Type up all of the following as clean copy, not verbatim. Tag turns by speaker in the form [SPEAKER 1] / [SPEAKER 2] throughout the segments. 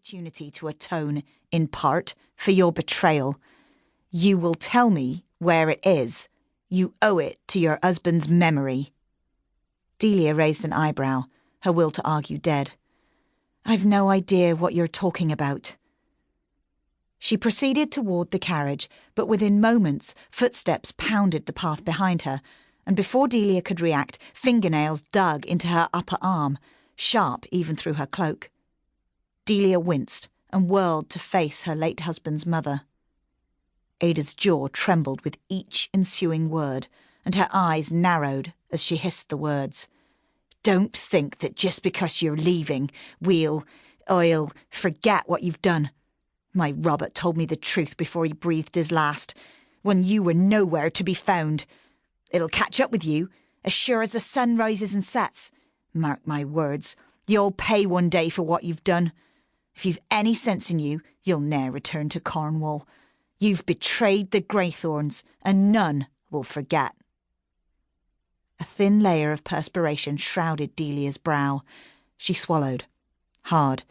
[SPEAKER 1] opportunity to atone, in part, for your betrayal. You will tell me where it is. You owe it to your husband's memory." Delia raised an eyebrow, her will to argue dead. "I've no idea what you're talking about." She proceeded toward the carriage, but within moments, footsteps pounded the path behind her, and before Delia could react, fingernails dug into her upper arm, sharp even through her cloak. Delia winced and whirled to face her late husband's mother. Ada's jaw trembled with each ensuing word, and her eyes narrowed as she hissed the words. "Don't think that just because you're leaving, I'll forget what you've done. My Robert told me the truth before he breathed his last, when you were nowhere to be found. It'll catch up with you, as sure as the sun rises and sets. Mark my words, you'll pay one day for what you've done. If you've any sense in you, you'll ne'er return to Cornwall. You've betrayed the Greythornes, and none will forget." A thin layer of perspiration shrouded Delia's brow. She swallowed. Hard.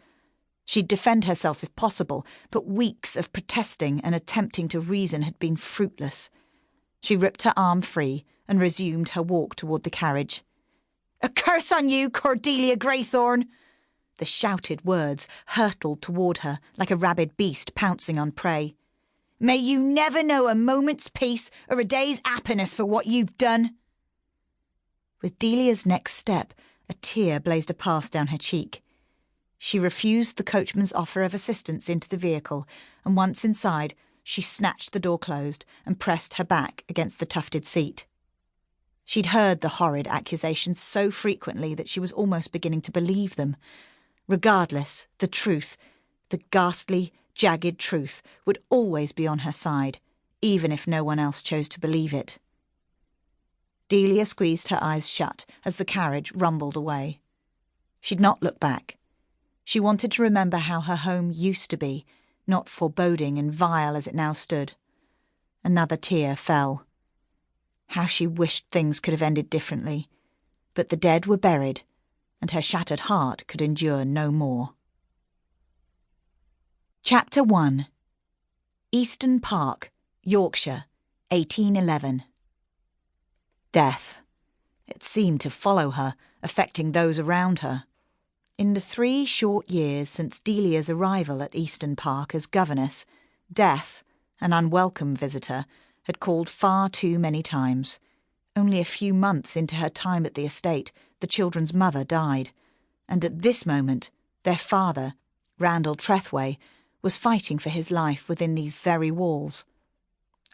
[SPEAKER 1] She'd defend herself if possible, but weeks of protesting and attempting to reason had been fruitless. She ripped her arm free and resumed her walk toward the carriage. "A curse on you, Cordelia Greythorne!" The shouted words hurtled toward her like a rabid beast pouncing on prey. "May you never know a moment's peace or a day's happiness for what you've done." With Delia's next step, a tear blazed a path down her cheek. She refused the coachman's offer of assistance into the vehicle, and once inside, she snatched the door closed and pressed her back against the tufted seat. She'd heard the horrid accusations so frequently that she was almost beginning to believe them. Regardless, the truth, the ghastly, jagged truth, would always be on her side, even if no one else chose to believe it. Delia squeezed her eyes shut as the carriage rumbled away. She'd not look back. She wanted to remember how her home used to be, not foreboding and vile as it now stood. Another tear fell. How she wished things could have ended differently, but the dead were buried, and her shattered heart could endure no more. Chapter 1. Easton Park, Yorkshire, 1811. Death. It seemed to follow her, affecting those around her. In the 3 short years since Delia's arrival at Easton Park as governess, death, an unwelcome visitor, had called far too many times. Only a few months into her time at the estate, the children's mother died, and at this moment, their father, Randall Trethway, was fighting for his life within these very walls.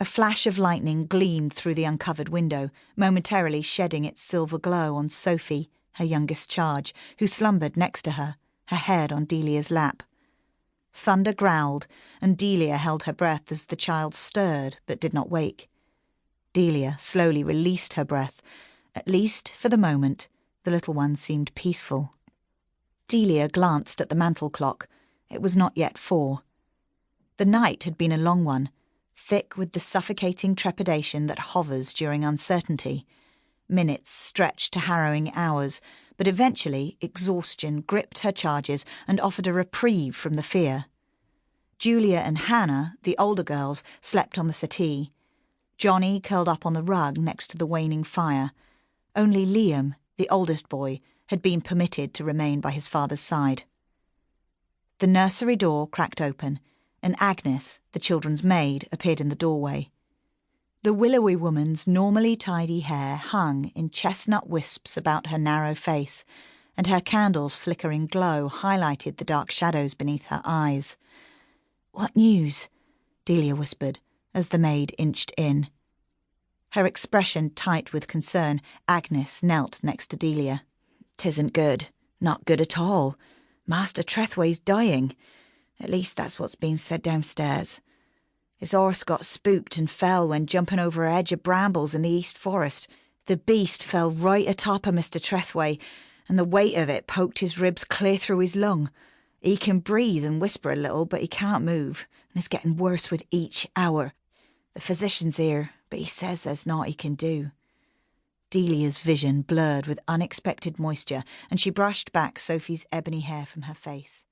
[SPEAKER 1] A flash of lightning gleamed through the uncovered window, momentarily shedding its silver glow on Sophie, her youngest charge, who slumbered next to her, her head on Delia's lap. Thunder growled, and Delia held her breath as the child stirred but did not wake. Delia slowly released her breath. At least, for the moment, the little one seemed peaceful. Delia glanced at the mantel clock. It was not yet 4. The night had been a long one, thick with the suffocating trepidation that hovers during uncertainty. Minutes stretched to harrowing hours, but eventually exhaustion gripped her charges and offered a reprieve from the fear. Julia and Hannah, the older girls, slept on the settee. Johnny curled up on the rug next to the waning fire. Only Liam, the oldest boy, had been permitted to remain by his father's side. The nursery door cracked open, and Agnes, the children's maid, appeared in the doorway. The willowy woman's normally tidy hair hung in chestnut wisps about her narrow face, and her candle's flickering glow highlighted the dark shadows beneath her eyes. "What news?" Delia whispered, as the maid inched in. Her expression tight with concern, Agnes knelt next to Delia. "'Tisn't good. Not good at all. Master Trethway's dying. At least that's what's been said downstairs. His horse got spooked and fell when jumping over a hedge of brambles in the East Forest. The beast fell right atop of Mr. Trethway, and the weight of it poked his ribs clear through his lung. He can breathe and whisper a little, but he can't move, and it's getting worse with each hour. The physician's here, but he says there's naught he can do." Delia's vision blurred with unexpected moisture, and she brushed back Sophie's ebony hair from her face.